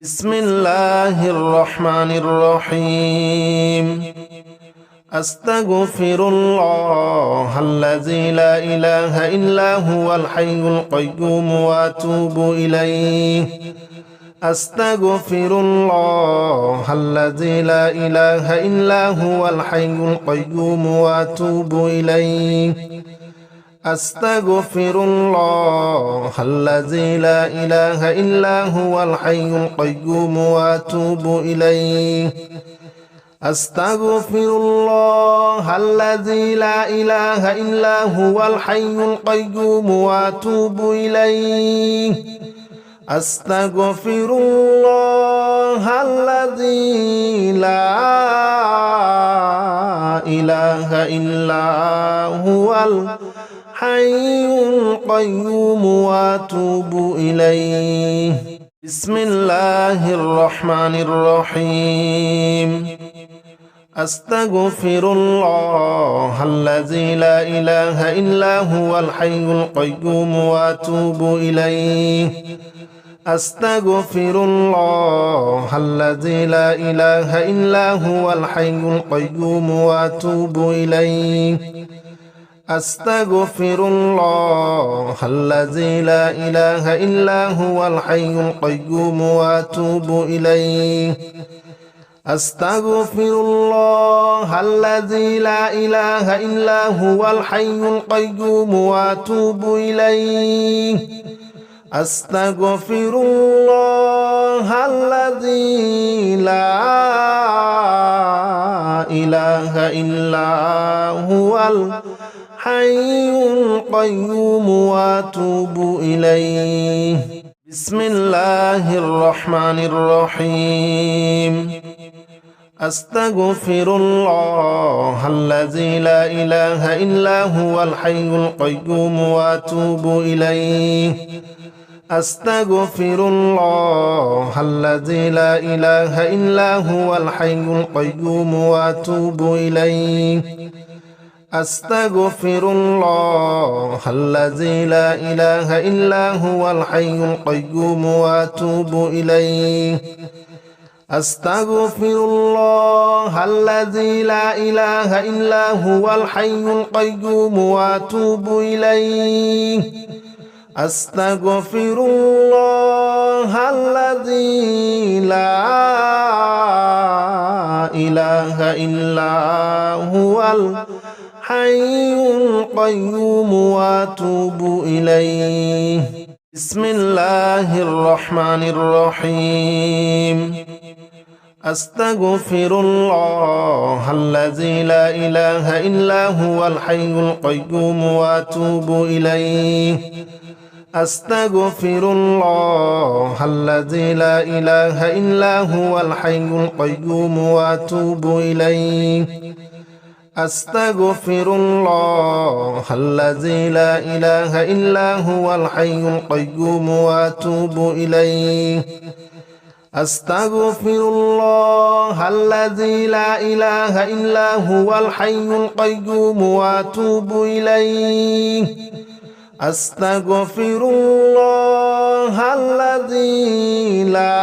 بسم الله الرحمن الرحيم. أستغفر الله الذي لا إله إلا هو الحي القيوم وأتوب إليه. أستغفر الله الذي لا إله إلا هو الحي القيوم وأتوب إليه. أستغفر الله الذي لا إله إلا هو الحي القيوم وأتوب إليه. أستغفر الله الذي لا إله إلا هو الحي القيوم وأتوب إليه. أستغفر الله الذي لا إله إلا هو الحي القيوم وأتوب إليه. بسم الله الرحمن الرحيم. أستغفر الله الذي لا إله إلا هو الحي القيوم وأتوب إليه. أستغفر الله الذي لا إله إلا هو الحي القيوم وأتوب إليه. أستغفر الله الذي لا إله إلا هو الحي القيوم وأتوب إليه. أستغفر الله الذي لا إله إلا هو الحي القيوم وأتوب إليه. أستغفر الله الذي لا إله إلا هو الحي القيوم وأتوب إليه. بسم الله الرحمن الرحيم. أستغفر الله الذي لا إله إلا هو الحي القيوم وأتوب إليه. أستغفر الله الذي لا إله إلا هو الحي القيوم وأتوب إليه. أستغفر الله الذي لا إله إلا هو الحي القيوم وأتوب إليه. أستغفر الله الذي لا إله إلا هو الحي القيوم وأتوب إليه. أستغفر الله الذي لا إله إلا هو الحي القيوم وأتوب إليه. بسم الله الرحمن الرحيم. أستغفر الله الذي لا إله إلا هو الحي القيوم وأتوب إليه. أستغفر الله الذي لا إله إلا هو الحي القيوم وأتوب إليه. أستغفر الله الذي لا إله إلا هو الحي القيوم وأتوب إليه. أستغفر الله الذي لا إله إلا هو الحي القيوم وأتوب إليه. أستغفر الله الذي لا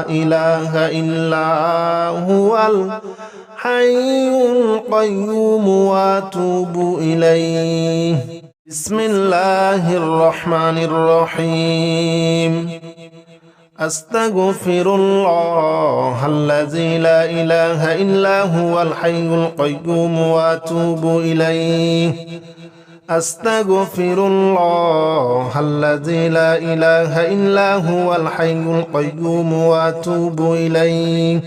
إله إلا هو الحي القيوم وأتوب إليه. بسم الله الرحمن الرحيم. أستغفر الله الذي لا إله إلا هو الحي القيوم وأتوب إليه. أستغفر الله الذي لا إله إلا هو الحي القيوم وأتوب إليه.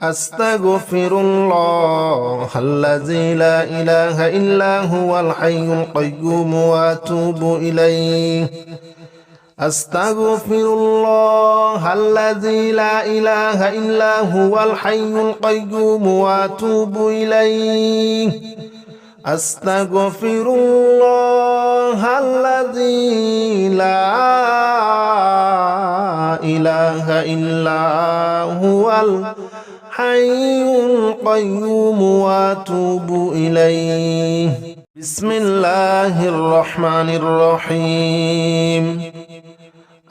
أستغفر الله الذي لا إله إلا هو الحي القيوم وأتوب إليه. أستغفر الله الذي لا إله إلا هو الحي القيوم وأتوب إليه. أستغفر الله الذي لا إله إلا هو الحي القيوم وأتوب إليه. بسم الله الرحمن الرحيم.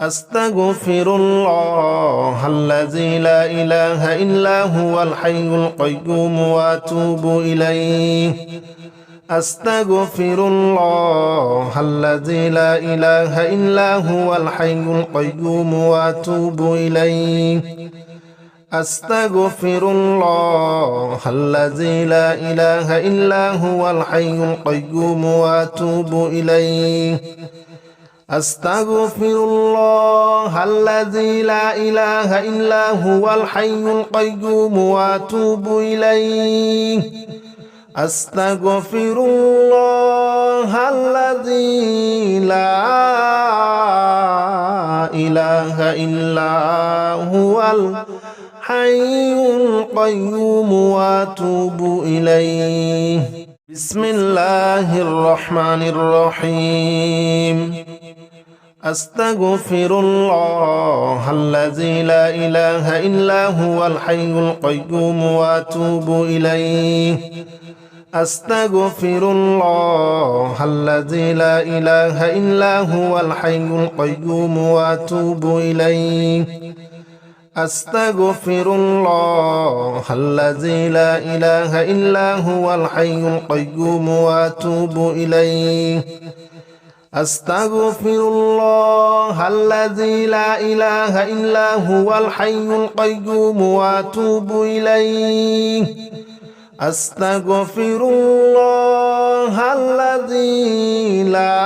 أستغفر الله الذي لا إله إلا هو الحي القيوم وأتوب إليه أستغفر الله الذي لا إله إلا هو الحي القيوم وأتوب إليه أستغفر الله الذي لا إله إلا هو الحي القيوم وأتوب إليه أستغفر الله الذي لا إله إلا هو الحي القيوم وأتوب إليه أستغفر الله الذي لا إله إلا هو الحي القيوم وأتوب إليه بسم الله الرحمن الرحيم أستغفر الله الذي لا إله إلا هو الحي القيوم وأتوب إليه أستغفر الله الذي لا إله إلا هو الحي القيوم وأتوب إليه أستغفر الله الذي لا إله إلا هو الحي القيوم وأتوب إليه أستغفر الله الذي لا إله إلا هو الحي القيوم وأتوب إليه أستغفر الله الذي لا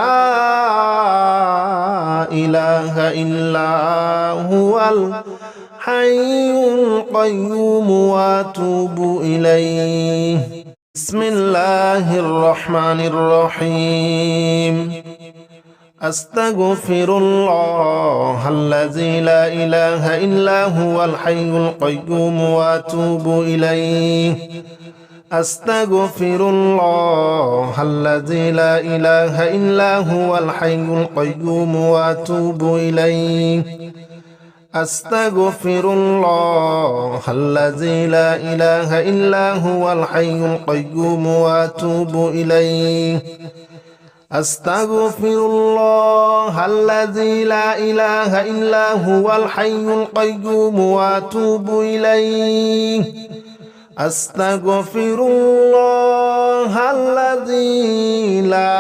إله إلا هو الحي القيوم وأتوب إليه بسم الله الرحمن الرحيم أستغفر الله الذي لا إله إلا هو الحي القيوم وأتوب إليه أستغفر الله الذي لا إله إلا هو الحي القيوم وأتوب إليه أستغفر الله الذي لا إله إلا هو الحي القيوم وأتوب إليه أستغفر الله الذي لا إله إلا هو الحي القيوم وأتوب إليه أستغفر الله الذي لا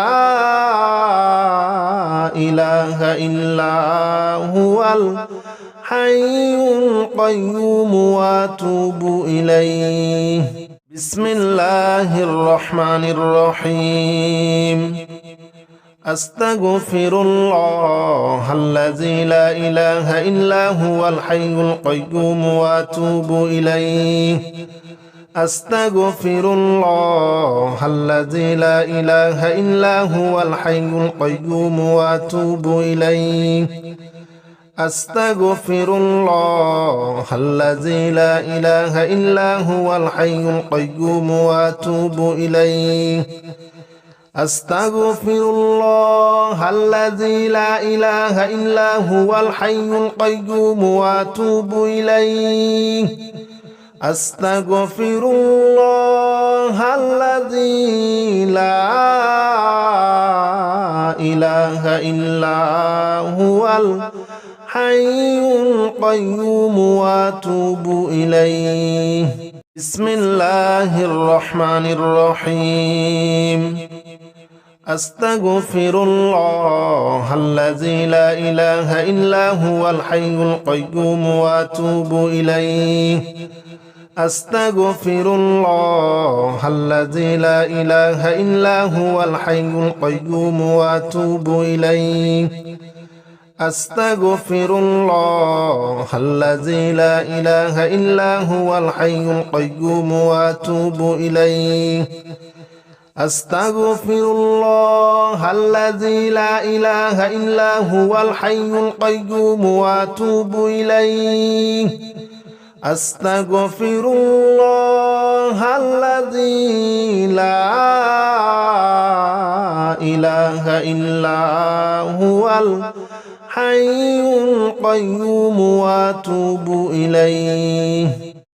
إله إلا هو الحي القيوم وأتوب إليه بسم الله الرحمن الرحيم أستغفر الله الذي لا إله إلا هو الحي القيوم وأتوب إليه أستغفر الله الذي لا إله إلا هو الحي القيوم وأتوب إليه أستغفر الله الذي لا إله إلا هو الحي القيوم وأتوب إليه أستغفر الله الذي لا إله إلا هو الحي القيوم وأتوب إليه أستغفر الله الذي لا إله إلا هو الحي القيوم وأتوب إليه بسم الله الرحمن الرحيم أستغفر الله الذي لا إله إلا هو الحي القيوم وأتوب إليه أستغفر الله الذي لا إله إلا هو الحي القيوم وأتوب إليه أستغفر الله الذي لا إله إلا هو الحي القيوم وأتوب إليه أستغفر الله الذي لا إله إلا هو الحي القيوم وأتوب إليه أستغفر الله الذي لا إله إلا هو الحي القيوم وأتوب إليه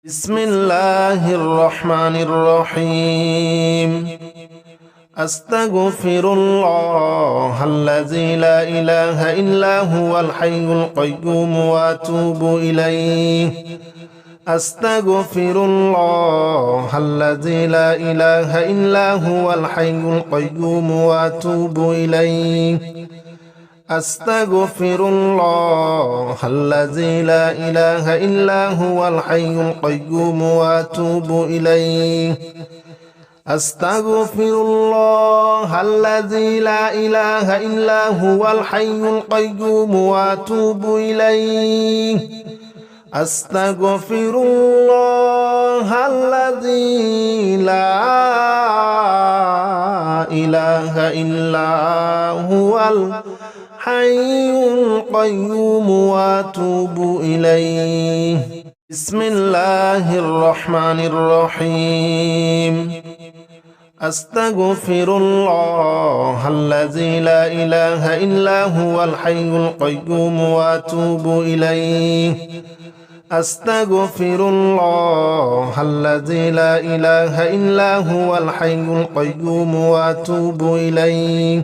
بسم الله الرحمن الرحيم أستغفر الله الذي لا إله إلا هو الحي القيوم وأتوب إليه أستغفر الله الذي لا إله إلا هو الحي القيوم وأتوب إليه أستغفر الله الذي لا إله إلا هو الحي القيوم وأتوب إليه أستغفر الله الذي لا إله إلا هو الحي القيوم وأتوب إليه أستغفر الله الذي لا إله إلا هو الحي القيوم وأتوب إليه بسم الله الرحمن الرحيم أستغفر الله الذي لا إله إلا هو الحي القيوم وأتوب إليه أستغفر الله الذي لا إله إلا هو الحي القيوم وأتوب إليه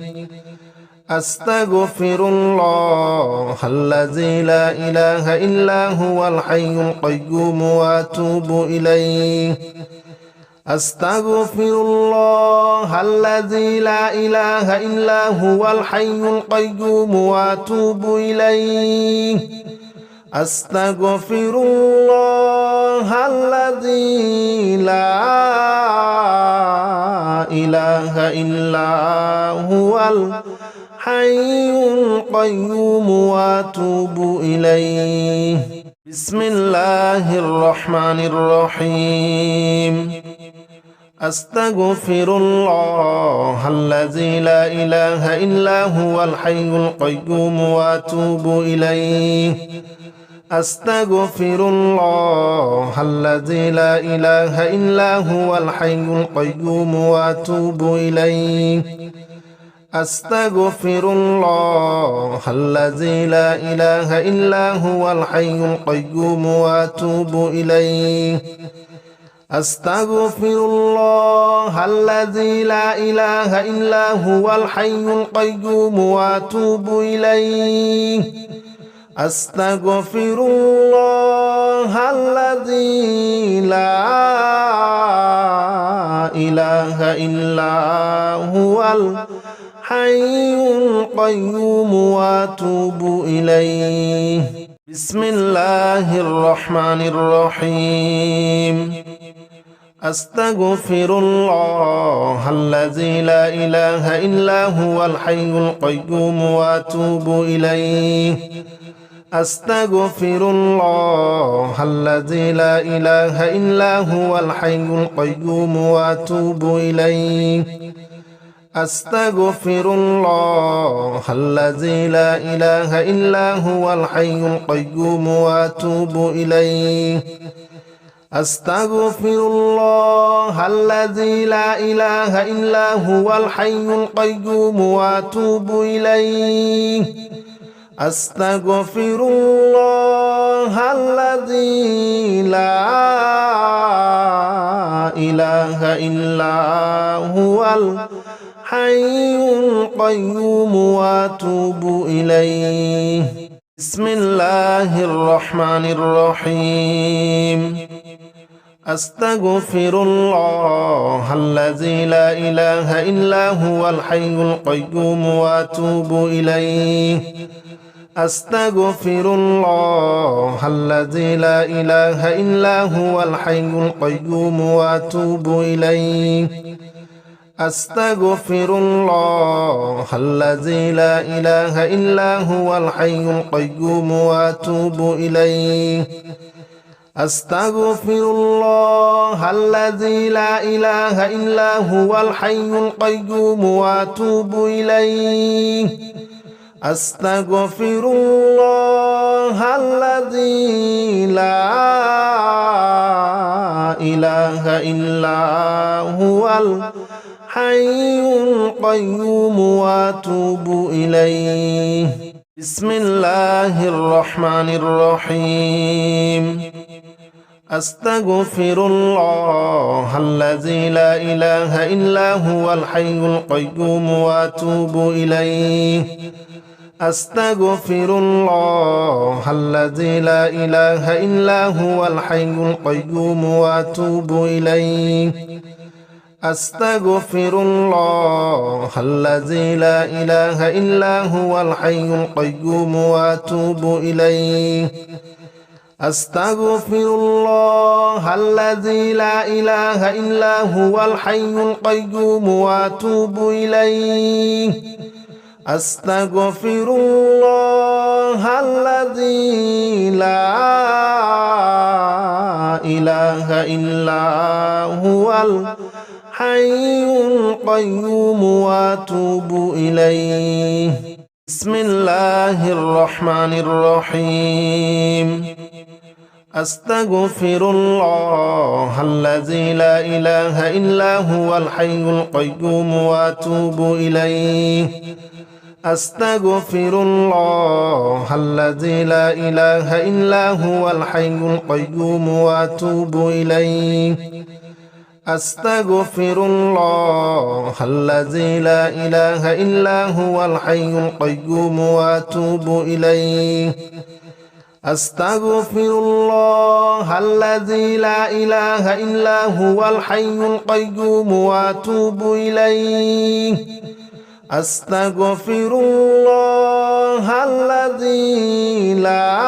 أستغفر الله الذي لا إله إلا هو الحي القيوم وأتوب إليه أستغفر الله الذي لا إله إلا هو الحي القيوم وأتوب إليه أستغفر الله الذي لا إله إلا هو الحي القيوم وأتوب إليه بسم الله الرحمن الرحيم أستغفر الله الذي لا إله إلا هو الحي القيوم وأتوب إليه أستغفر الله الذي لا إله إلا هو الحي القيوم وأتوب إليه أستغفر الله الذي لا إله إلا هو الحي القيوم وأتوب إليه أستغفر الله الذي لا إله إلا هو الحي القيوم وأتوب إليه أستغفر الله الذي لا إله إلا هو الحي القيوم وأتوب إليه بسم الله الرحمن الرحيم أستغفر الله الذي لا إله إلا هو الحي القيوم وأتوب إليه أستغفر الله الذي لا إله إلا هو الحي القيوم وأتوب إليه أستغفر الله الذي لا إله إلا هو الحي القيوم وأتوب إليه أستغفر الله الذي لا إله إلا هو الحي القيوم وأتوب إليه أستغفر الله الذي لا إله إلا هو الحي القيوم وأتوب إليه بسم الله الرحمن الرحيم أستغفر الله الذي لا إله إلا هو الحي القيوم وأتوب إليه أستغفر الله الذي لا إله إلا هو الحي القيوم وأتوب إليه أستغفر الله الذي لا إله إلا هو الحي القيوم وأتوب إليه أستغفر الله الذي لا إله إلا هو الحي القيوم وأتوب إليه أستغفر الله الذي لا إله إلا هو الحي القيوم وأتوب إليه بسم الله الرحمن الرحيم أستغفر الله الذي لا إله إلا هو الحي القيوم وأتوب إليه أستغفر الله الذي لا إله إلا هو الحي القيوم وأتوب إليه أستغفر الله الذي لا إله إلا هو الحي القيوم وأتوب إليه أستغفر الله الذي لا إله إلا هو الحي القيوم وأتوب إليه أستغفر الله الذي لا إله إلا هو الحي القيوم وأتوب إليه بسم الله الرحمن الرحيم أستغفر الله الذي لا إله إلا هو الحي القيوم وأتوب إليه أستغفر الله الذي لا إله إلا هو الحي القيوم وأتوب إليه أستغفر الله الذي لا إله إلا هو الحي القيوم وأتوب إليه أستغفر الله الذي لا إله إلا هو الحي القيوم وأتوب إليه أستغفر الله الذي لا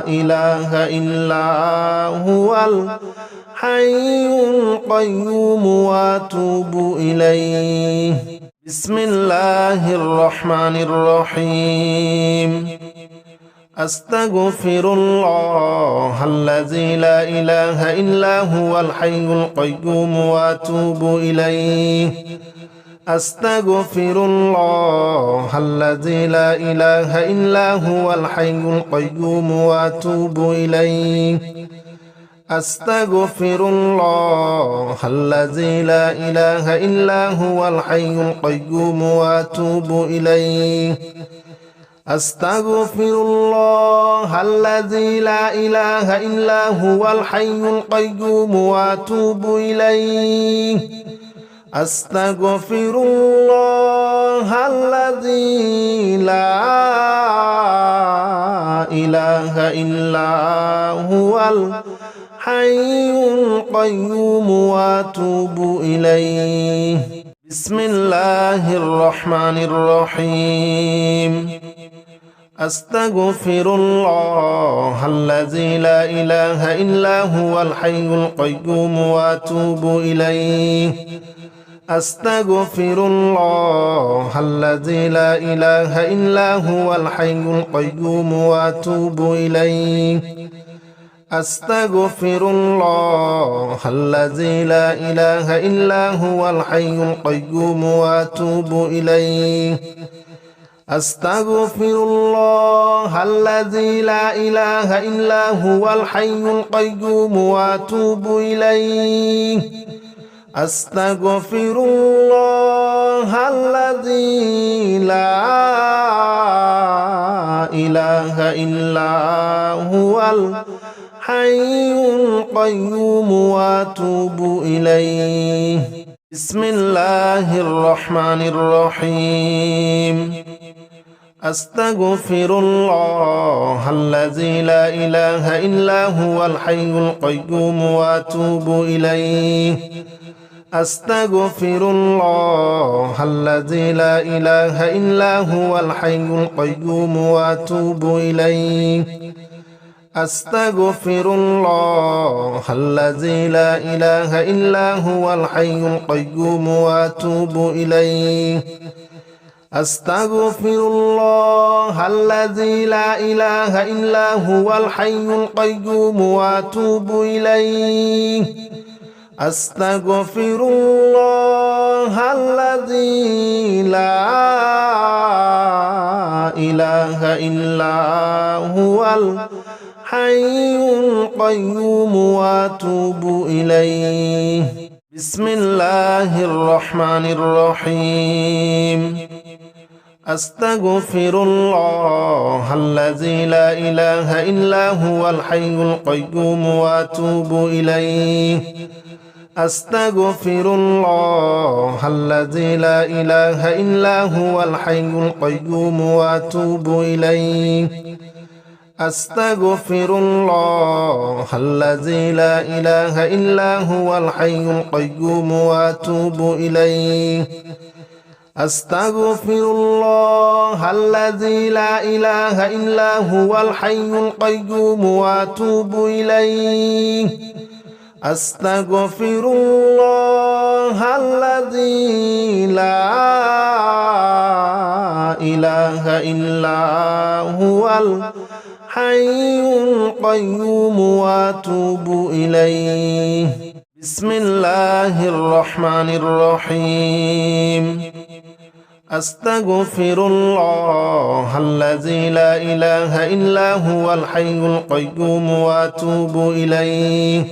إله إلا هو الحي القيوم وأتوب إليه بسم الله الرحمن الرحيم أستغفر الله الذي لا إله إلا هو الحي القيوم وأتوب إليه أستغفر الله الذي لا إله إلا هو الحي القيوم وأتوب إليه أستغفر الله الذي لا إله إلا هو الحي القيوم وأتوب إليه أستغفر الله الذي لا إله إلا هو الحي القيوم وأتوب إليه أستغفر الله الذي لا إله إلا هو الحي القيوم وأتوب إليه بسم الله الرحمن الرحيم أستغفر الله الذي لا إله إلا هو الحي القيوم وأتوب إليه أستغفر الله الذي لا إله إلا هو الحي القيوم وأتوب إليه أستغفر الله الذي لا إله إلا هو الحي القيوم وأتوب إليه أستغفر الله الذي لا إله إلا هو الحي القيوم وأتوب إليه أستغفر الله الذي لا إله إلا هو الحي القيوم وأتوب إليه بسم الله الرحمن الرحيم أستغفر الله الذي لا إله إلا هو الحي القيوم وأتوب إليه أستغفر الله الذي لا إله إلا هو الحي القيوم وأتوب إليه أستغفر الله الذي لا إله إلا هو الحي القيوم وأتوب إليه أستغفر الله الذي لا إله إلا هو الحي القيوم وأتوب إليه أستغفر الله الذي لا إله إلا هو الحي القيوم وأتوب إليه بسم الله الرحمن الرحيم أستغفر الله الذي لا إله إلا هو الحي القيوم وأتوب إليه أستغفر الله الذي لا إله إلا هو الحي القيوم وأتوب إليه أستغفر الله الذي لا إله إلا هو الحي القيوم وأتوب إليه أستغفر الله الذي لا إله إلا هو الحي القيوم وأتوب إليه أستغفر الله الذي لا إله إلا هو الحي القيوم وأتوب إليه بسم الله الرحمن الرحيم أستغفر الله الذي لا إله إلا هو الحي القيوم وأتوب إليه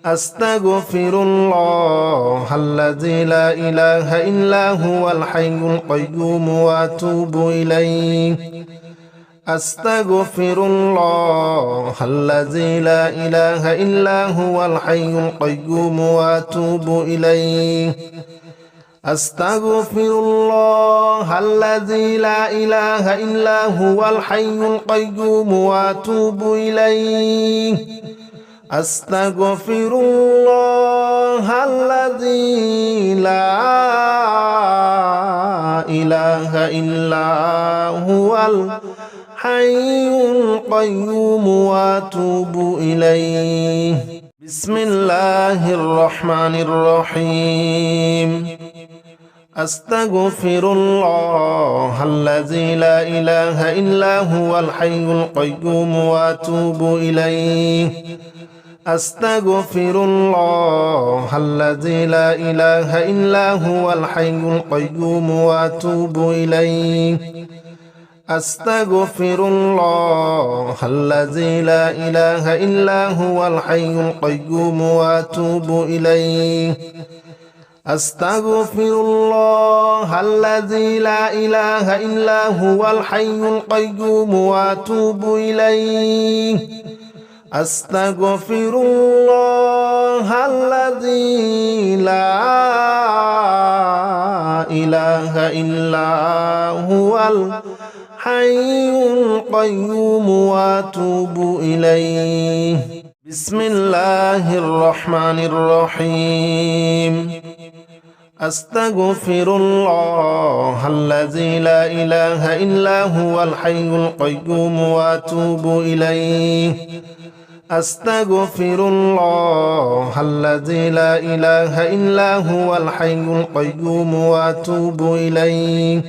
أستغفر الله الذي لا إله إلا هو الحي القيوم وأتوب إليه أستغفر الله الذي لا إله إلا هو الحي القيوم وأتوب إليه أستغفر الله الذي لا إله إلا هو الحي القيوم وأتوب إليه أستغفر الله الذي لا إله إلا هو الحي القيوم وأتوب إليه بسم الله الرحمن الرحيم أستغفر الله الذي لا إله إلا هو الحي القيوم وأتوب إليه أستغفر الله الذي لا إله إلا هو الحي القيوم وأتوب إليه أستغفر الله الذي لا إله إلا هو الحي القيوم وأتوب إليه أستغفر الله الذي لا إله إلا هو الحي القيوم وأتوب إليه أستغفر الله الذي لا إله إلا هو الحي القيوم وأتوب إليه بسم الله الرحمن الرحيم أستغفر الله الذي لا إله إلا هو الحي القيوم وأتوب إليه أستغفر الله الذي لا إله إلا هو الحي القيوم وأتوب إليه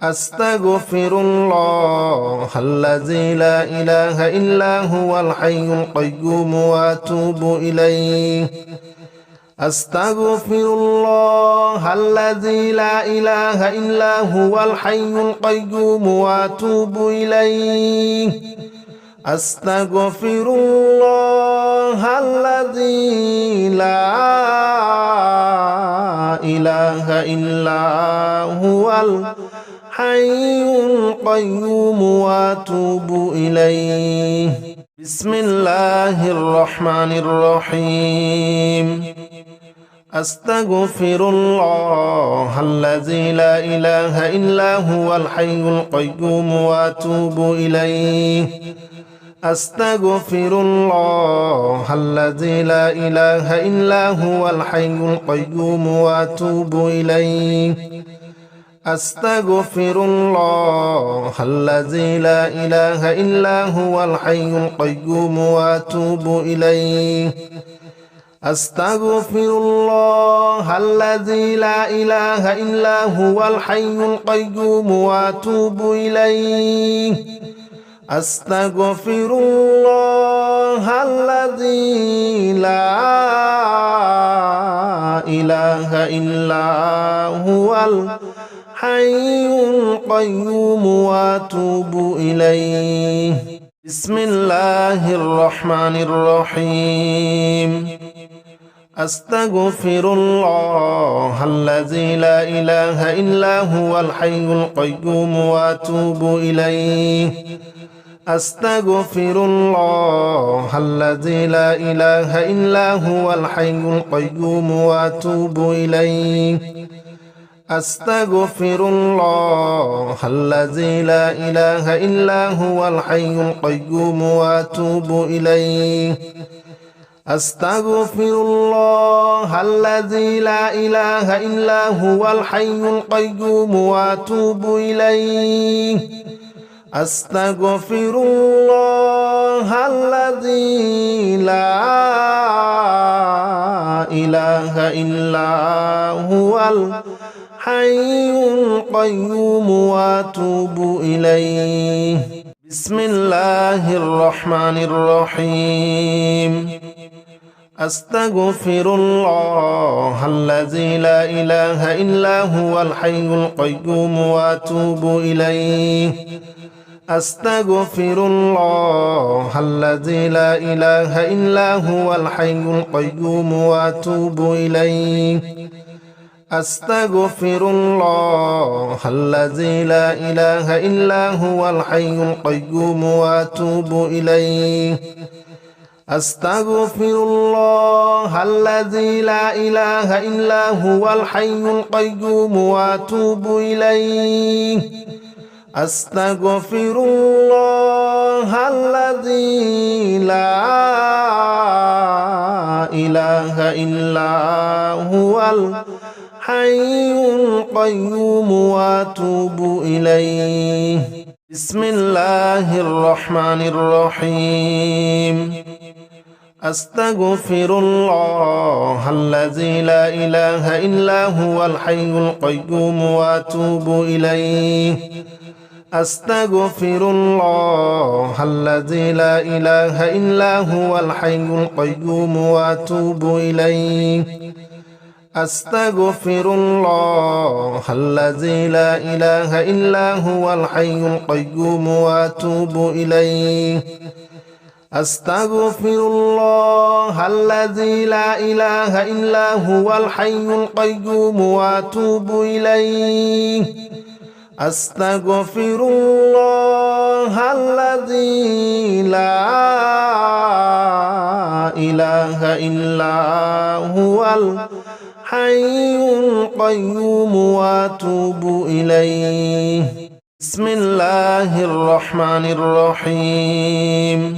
أستغفر الله الذي لا إله إلا هو الحي القيوم وأتوب إليه أستغفر الله الذي لا إله إلا هو الحي القيوم وأتوب إليه أستغفر الله الذي لا إله إلا هو الحي القيوم وأتوب إليه بسم الله الرحمن الرحيم أستغفر الله الذي لا إله إلا هو الحي القيوم وأتوب إليه أستغفر الله الذي لا إله إلا هو الحي القيوم وأتوب إليه أستغفر الله الذي لا إله إلا هو الحي القيوم وأتوب إليه أستغفر الله الذي لا إله إلا هو الحي القيوم وأتوب إليه أستغفر الله الذي لا إله إلا هو الحي القيوم وأتوب إليه بسم الله الرحمن الرحيم أستغفر الله الذي لا إله إلا هو الحي القيوم وأتوب إليه أستغفر الله الذي لا إله إلا هو الحي القيوم وأتوب إليه أستغفر الله الذي لا إله إلا هو الحي القيوم وأتوب إليه أستغفر الله الذي لا إله إلا هو الحي القيوم وأتوب إليه أستغفر الله الذي لا إله إلا هو الحي القيوم وأتوب إليه بسم الله الرحمن الرحيم أستغفر الله الذي لا إله إلا هو الحي القيوم وأتوب إليه أستغفر الله الذي لا إله إلا هو الحي القيوم وأتوب إليه أستغفر الله الذي لا إله إلا هو الحي القيوم وأتوب إليه أستغفر الله الذي لا إله إلا هو الحي القيوم وأتوب إليه أستغفر الله الذي لا إله إلا هو الحي القيوم وأتوب إليه بسم الله الرحمن الرحيم أستغفر الله الذي لا إله إلا هو الحي القيوم وأتوب إليه أستغفر الله الذي لا إله إلا هو الحي القيوم وأتوب إليه أستغفر الله الذي لا إله إلا هو الحي القيوم وأتوب إليه أستغفر الله الذي لا إله إلا هو الحي القيوم وأتوب إليه أستغفر الله الذي لا إله إلا هو الحي القيوم وأتوب إليه بسم الله الرحمن الرحيم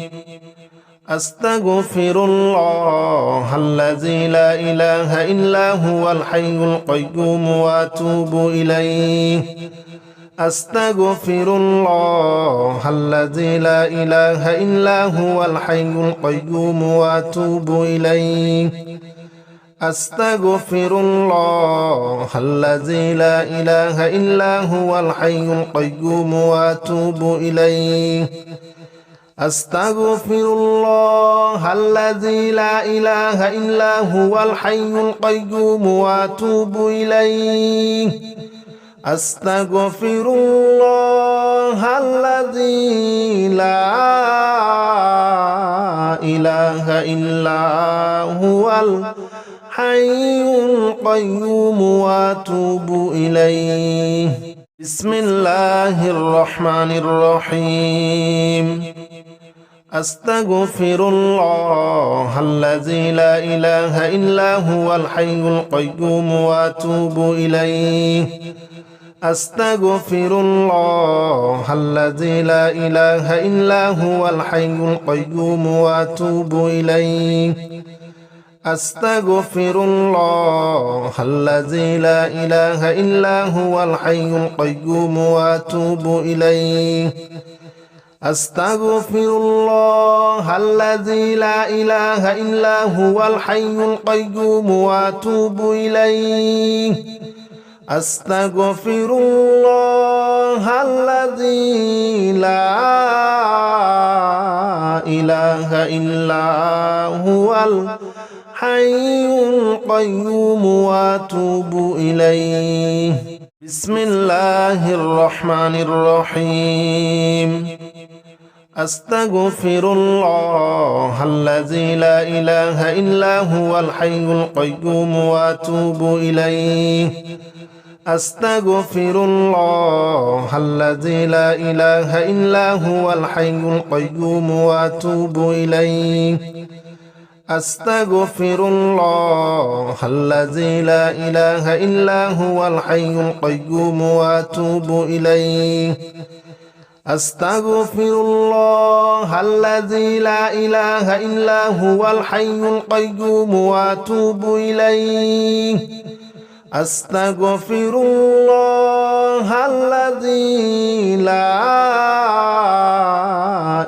أستغفر الله الذي لا إله إلا هو الحي القيوم وأتوب إليه أستغفر الله الذي لا إله إلا هو الحي القيوم وأتوب إليه أستغفر الله الذي لا إله إلا هو الحي القيوم وأتوب إليه أستغفر الله الذي لا إله إلا هو الحي القيوم وأتوب إليه أستغفر الله الذي لا إله إلا هو الحي القيوم وأتوب إليه بسم الله الرحمن الرحيم أستغفر الله الذي لا إله إلا هو الحي القيوم وأتوب إليه أستغفر الله الذي لا إله إلا هو الحي القيوم وأتوب إليه أستغفر الله الذي لا إله إلا هو الحي القيوم وأتوب إليه أستغفر الله الذي لا إله إلا هو الحي القيوم وأتوب إليه أستغفر الله الذي لا إله إلا هو الحي القيوم وأتوب إليه بسم الله الرحمن الرحيم أستغفر الله الذي لا إله إلا هو الحي القيوم وأتوب إليه أستغفر الله الذي لا إله إلا هو الحي القيوم وأتوب إليه أستغفر الله الذي لا إله إلا هو الحي القيوم وأتوب إليه أستغفر الله الذي لا إله إلا هو الحي القيوم وأتوب إليه أستغفر الله الذي لا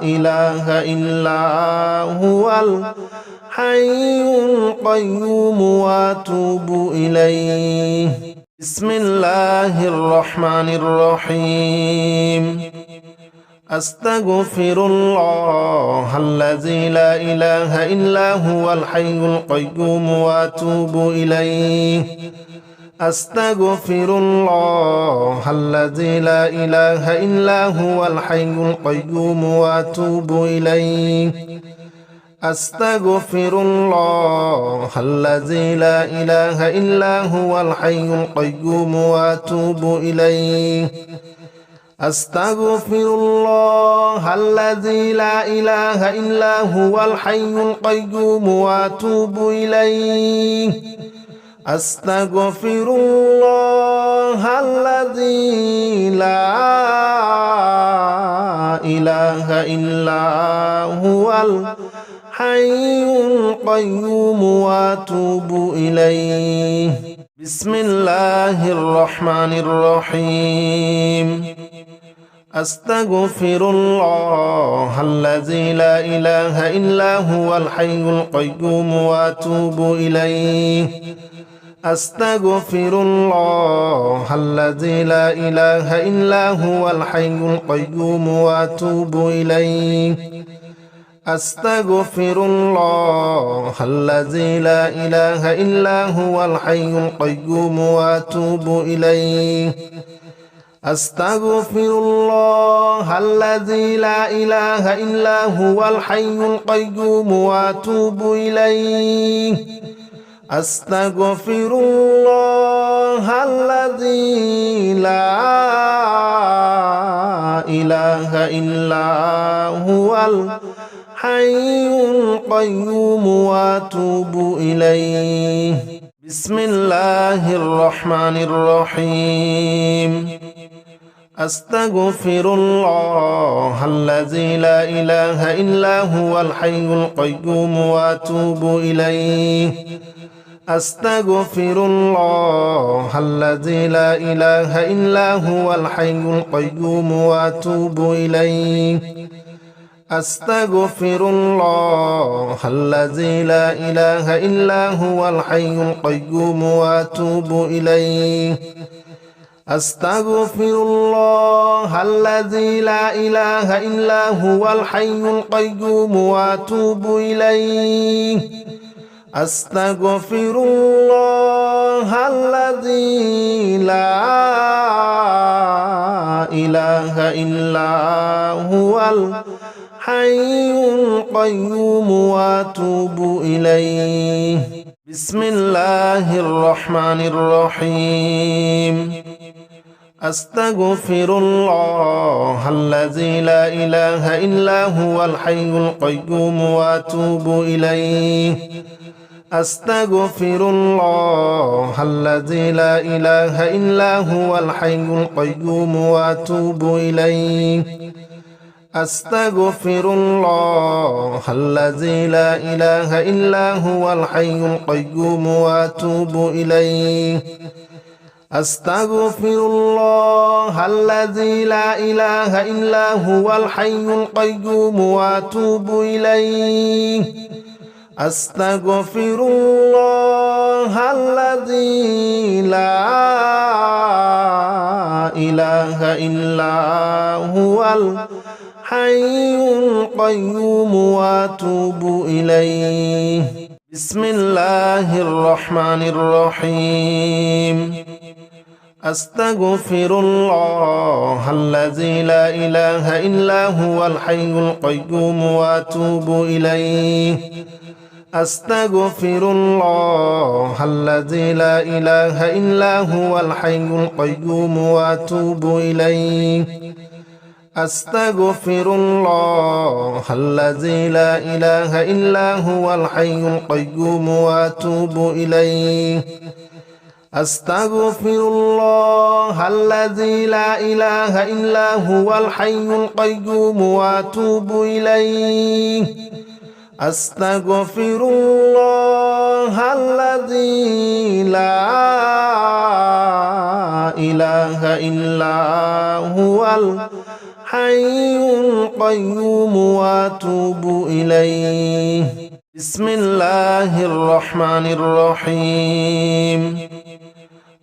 إله إلا هو الحي القيوم وأتوب إليه بسم الله الرحمن الرحيم أستغفر الله الذي لا إله إلا هو الحي القيوم وأتوب إليه أستغفر الله الذي لا إله إلا هو الحي القيوم وأتوب إليه أستغفر الله الذي لا إله إلا هو الحي القيوم وأتوب إليه أستغفر الله الذي لا إله إلا هو الحي القيوم وأتوب إليه أستغفر الله الذي لا إله إلا هو الحي القيوم وأتوب إليه بسم الله الرحمن الرحيم أستغفر الله الذي لا إله إلا هو الحي القيوم وأتوب إليه أستغفر الله الذي لا إله إلا هو الحي القيوم وأتوب إليه أستغفر الله الذي لا إله إلا هو الحي القيوم وأتوب إليه أستغفر الله الذي لا إله إلا هو الحي القيوم وأتوب إليه أستغفر الله الذي لا إله إلا هو الحي القيوم وأتوب إليه بسم الله الرحمن الرحيم أستغفر الله الذي لا إله إلا هو الحي القيوم وأتوب إليه أستغفر الله الذي لا إله إلا هو الحي القيوم وأتوب إليه أستغفر الله الذي لا إله إلا هو الحي القيوم وأتوب إليه أستغفر الله الذي لا إله إلا هو الحي القيوم وأتوب إليه أستغفر الله الذي لا إله إلا هو الحي القيوم وأتوب إليه بسم الله الرحمن الرحيم أستغفر الله الذي لا إله إلا هو الحي القيوم وأتوب إليه أستغفر الله الذي لا إله إلا هو الحي القيوم وأتوب إليه أستغفر الله الذي لا إله إلا هو الحي القيوم وأتوب إليه أستغفر الله الذي لا إله إلا هو الحي القيوم وأتوب إليه أستغفر الله الذي لا إله إلا هو الحي القيوم وأتوب إليه بسم الله الرحمن الرحيم أستغفر الله الذي لا إله إلا هو الحي القيوم وأتوب إليه أستغفر الله الذي لا إله إلا هو الحي القيوم وأتوب إليه أستغفر الله الذي لا إله إلا هو الحي القيوم وأتوب إليه أستغفر الله الذي لا إله إلا هو الحي القيوم وأتوب إليه أستغفر الله الذي لا إله إلا هو الحي القيوم وأتوب إليه بسم الله الرحمن الرحيم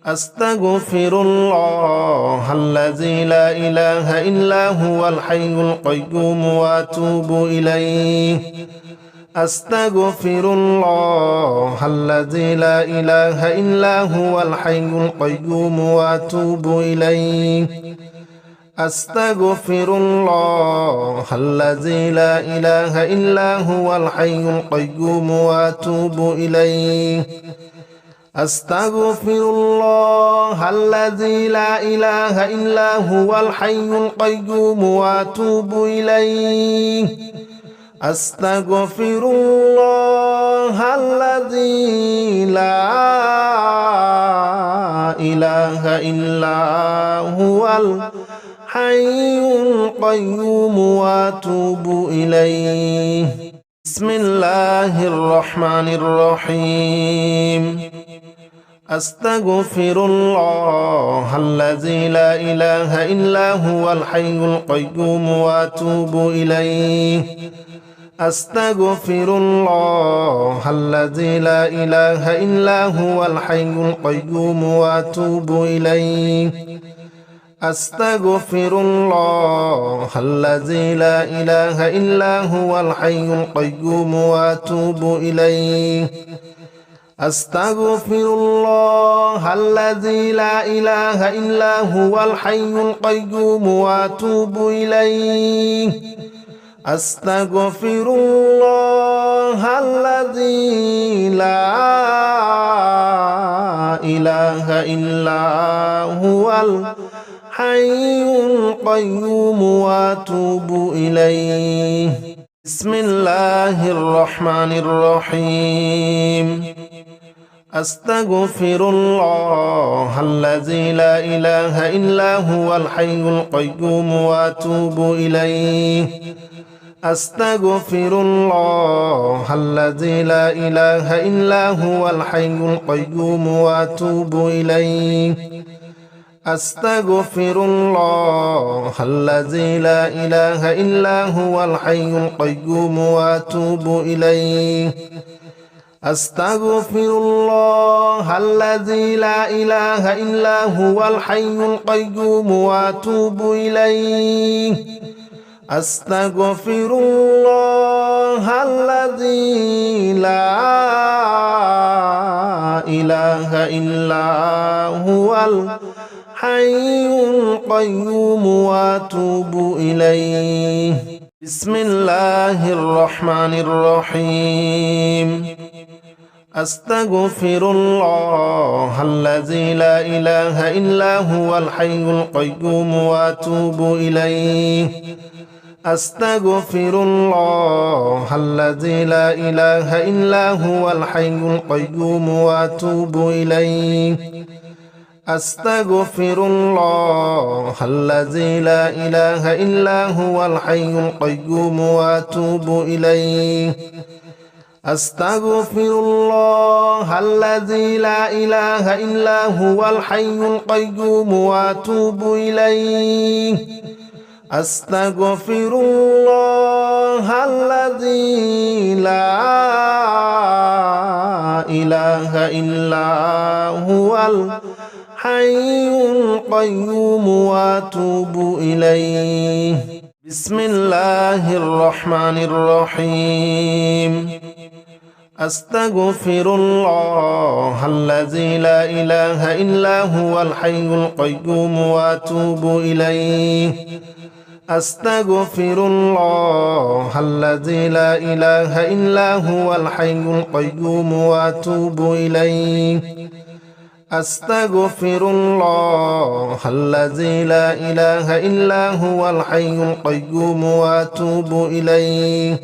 أستغفر الله الذي لا إله إلا هو الحي القيوم وأتوب إليه أستغفر الله الذي لا إله إلا هو الحي القيوم وأتوب إليه أستغفر الله الذي لا إله إلا هو الحي القيوم وأتوب إليه أستغفر الله الذي لا إله إلا هو الحي القيوم وأتوب إليه أستغفر الله الذي لا إله إلا هو الحي القيوم وأتوب إليه بسم الله الرحمن الرحيم أستغفر الله الذي لا إله إلا هو الحي القيوم وأتوب إليه أستغفر الله الذي لا إله إلا هو الحي القيوم وأتوب إليه أستغفر الله الذي لا إله إلا هو الحي القيوم وأتوب إليه أستغفر الله الذي لا إله إلا هو الحي القيوم وأتوب إليه أستغفر الله الذي لا إله إلا هو الحي القيوم وأتوب إليه بسم الله الرحمن الرحيم أستغفر الله الذي لا إله إلا هو الحي القيوم وأتوب إليه أستغفر الله الذي لا إله إلا هو الحي القيوم وأتوب إليه أستغفر الله الذي لا إله إلا هو الحي القيوم وأتوب إليه أستغفر الله الذي لا إله إلا هو الحي القيوم وأتوب إليه أستغفر الله الذي لا إله إلا هو الحي القيوم وأتوب إليه بسم الله الرحمن الرحيم أستغفر الله الذي لا إله إلا هو الحي القيوم وأتوب إليه أستغفر الله الذي لا إله إلا هو الحي القيوم وأتوب إليه أستغفر الله الذي لا إله إلا هو الحي القيوم وأتوب إليه أستغفر الله الذي لا إله إلا هو الحي القيوم وأتوب إليه أستغفر الله الذي لا إله إلا هو الحي القيوم وأتوب إليه بسم الله الرحمن الرحيم أستغفر الله الذي لا إله إلا هو الحي القيوم وأتوب إليه أستغفر الله الذي لا إله إلا هو الحي القيوم وأتوب إليه أستغفر الله الذي لا إله إلا هو الحي القيوم وأتوب إليه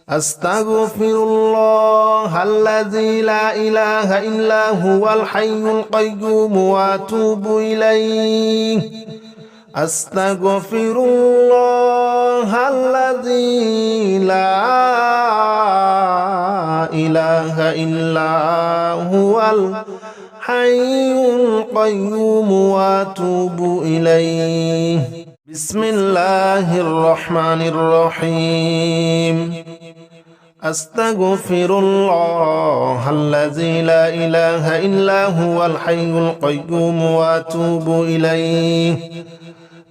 أستغفر الله الذي لا إله إلا هو الحي القيوم وأتوب إليه أستغفر الله الذي لا إله إلا هو الحي القيوم وأتوب إليه بسم الله الرحمن الرحيم أستغفر الله الذي لا إله إلا هو الحي القيوم وأتوب إليه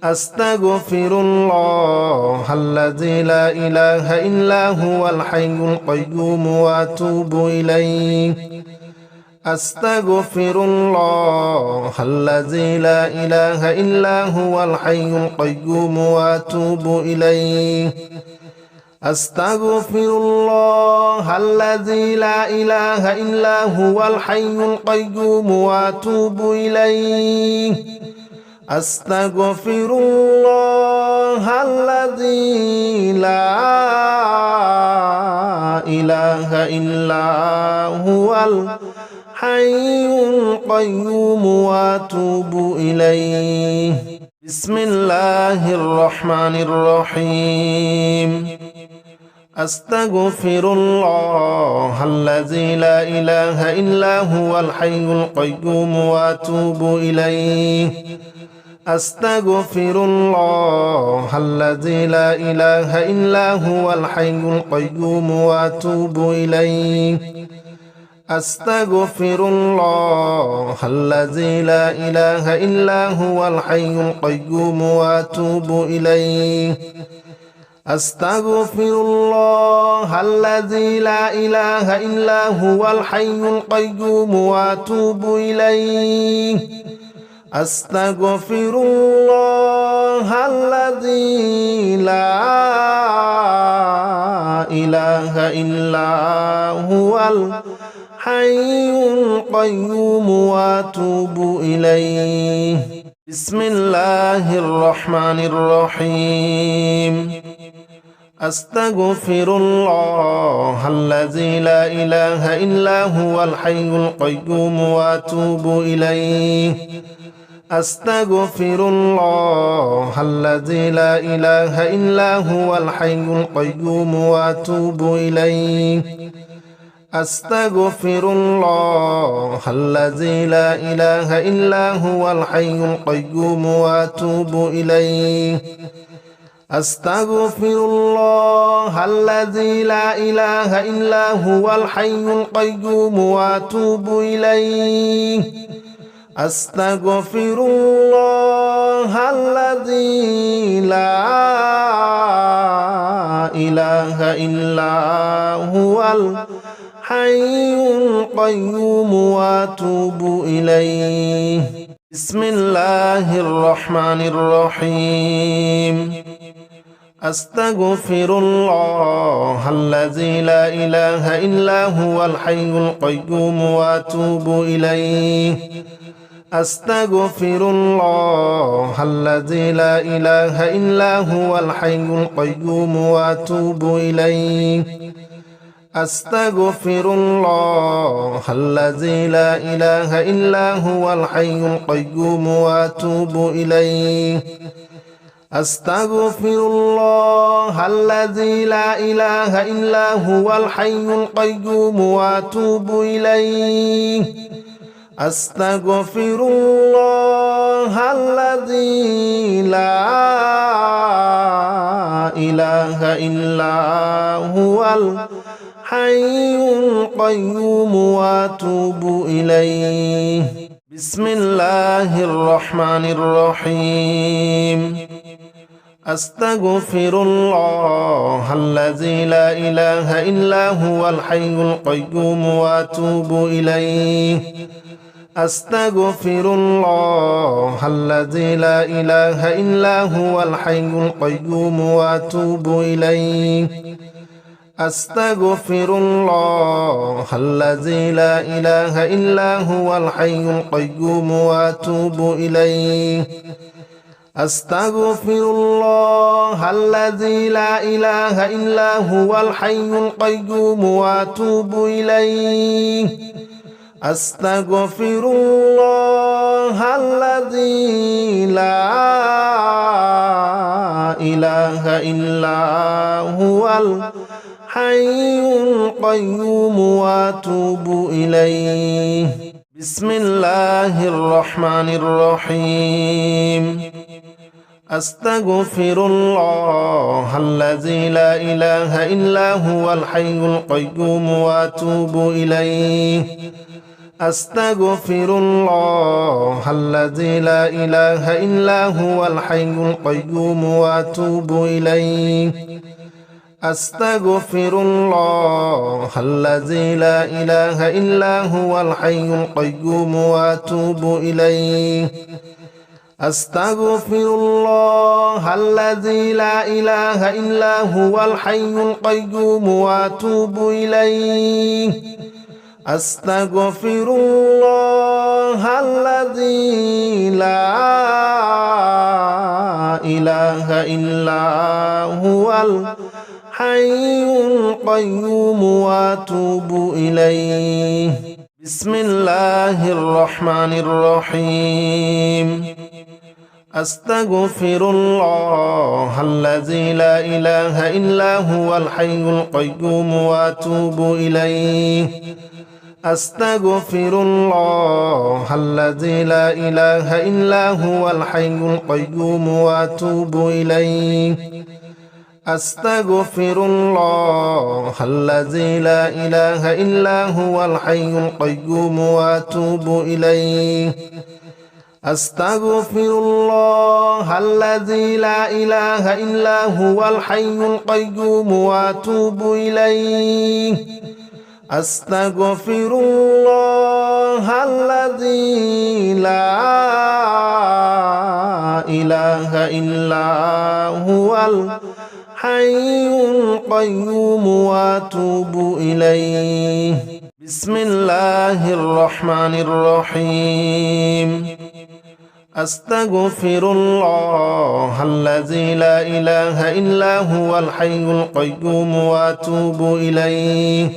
أستغفر الله الذي لا إله إلا هو الحي القيوم وأتوب إليه أستغفر الله الذي لا إله إلا هو الحي القيوم وأتوب إليه أستغفر الله الذي لا إله إلا هو الحي القيوم وأتوب إليه أستغفر الله الذي لا إله إلا هو الحي القيوم وأتوب إليه بسم الله الرحمن الرحيم أستغفر الله الذي لا إله إلا هو الحي القيوم وأتوب إليه أستغفر الله الذي لا إله إلا هو الحي القيوم وأتوب إليه أستغفر الله الذي لا إله إلا هو الحي القيوم وأتوب إليه أستغفر الله الذي لا إله إلا هو الحي القيوم وأتوب إليه أستغفر الله الذي لا إله إلا هو الحي القيوم وأتوب إليه بسم الله الرحمن الرحيم أستغفر الله الذي لا إله إلا هو الحي القيوم وأتوب إليه أستغفر الله الذي لا إله إلا هو الحي القيوم وأتوب إليه أستغفر الله الذي لا إله إلا هو الحي القيوم وأتوب إليه أستغفر الله الذي لا إله إلا هو الحي القيوم وأتوب إليه أستغفر الله الذي لا إله إلا هو الحي القيوم وأتوب إليه بسم الله الرحمن الرحيم أستغفر الله الذي لا إله إلا هو الحي القيوم وأتوب إليه أستغفر الله الذي لا إله إلا هو الحي القيوم وأتوب إليه أستغفر الله الذي لا إله إلا هو الحي القيوم وأتوب إليه أستغفر الله الذي لا إله إلا هو الحي القيوم وأتوب إليه أستغفر الله الذي لا إله إلا هو الحي القيوم وأتوب إليه بسم الله الرحمن الرحيم أستغفر الله الذي لا إله إلا هو الحي القيوم وأتوب إليه أستغفر الله الذي لا إله إلا هو الحي القيوم وأتوب إليه أستغفر الله الذي لا إله إلا هو الحي القيوم وأتوب إليه أستغفر الله الذي لا إله إلا هو الحي القيوم وأتوب إليه أستغفر الله الذي لا إله إلا هو الحي القيوم وأتوب إليه بسم الله الرحمن الرحيم أستغفر الله الذي لا إله إلا هو الحي القيوم وأتوب إليه أستغفر الله الذي لا إله إلا هو الحي القيوم وأتوب إليه أستغفر الله الذي لا إله إلا هو الحي القيوم وأتوب إليه أستغفر الله الذي لا إله إلا هو الحي القيوم وأتوب إليه أستغفر الله الذي لا إله إلا هو الحي القيوم وأتوب إليه بسم الله الرحمن الرحيم أستغفر الله الذي لا إله إلا هو الحي القيوم وأتوب إليه أستغفر الله الذي لا إله إلا هو الحي القيوم وأتوب إليه أستغفر الله الذي لا إله إلا هو الحي القيوم وأتوب إليه أستغفر الله الذي لا إله إلا هو الحي القيوم وأتوب إليه أستغفر الله الذي لا إله إلا هو الحي القيوم وأتوب إليه بسم الله الرحمن الرحيم أستغفر الله الذي لا إله إلا هو الحي القيوم وأتوب إليه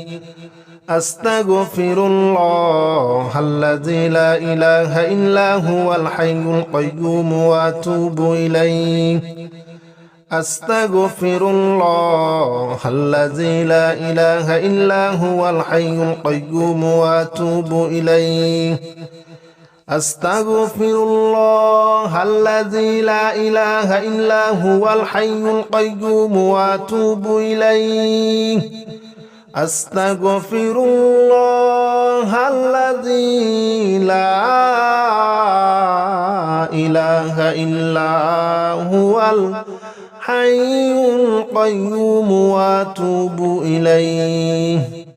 أستغفر الله الذي لا إله إلا هو الحي القيوم وأتوب إليه أستغفر الله الذي لا إله إلا هو الحي القيوم وأتوب إليه أستغفر الله الذي لا إله إلا هو الحي القيوم وأتوب إليه أستغفر الله الذي لا إله إلا هو الحي القيوم وأتوب إليه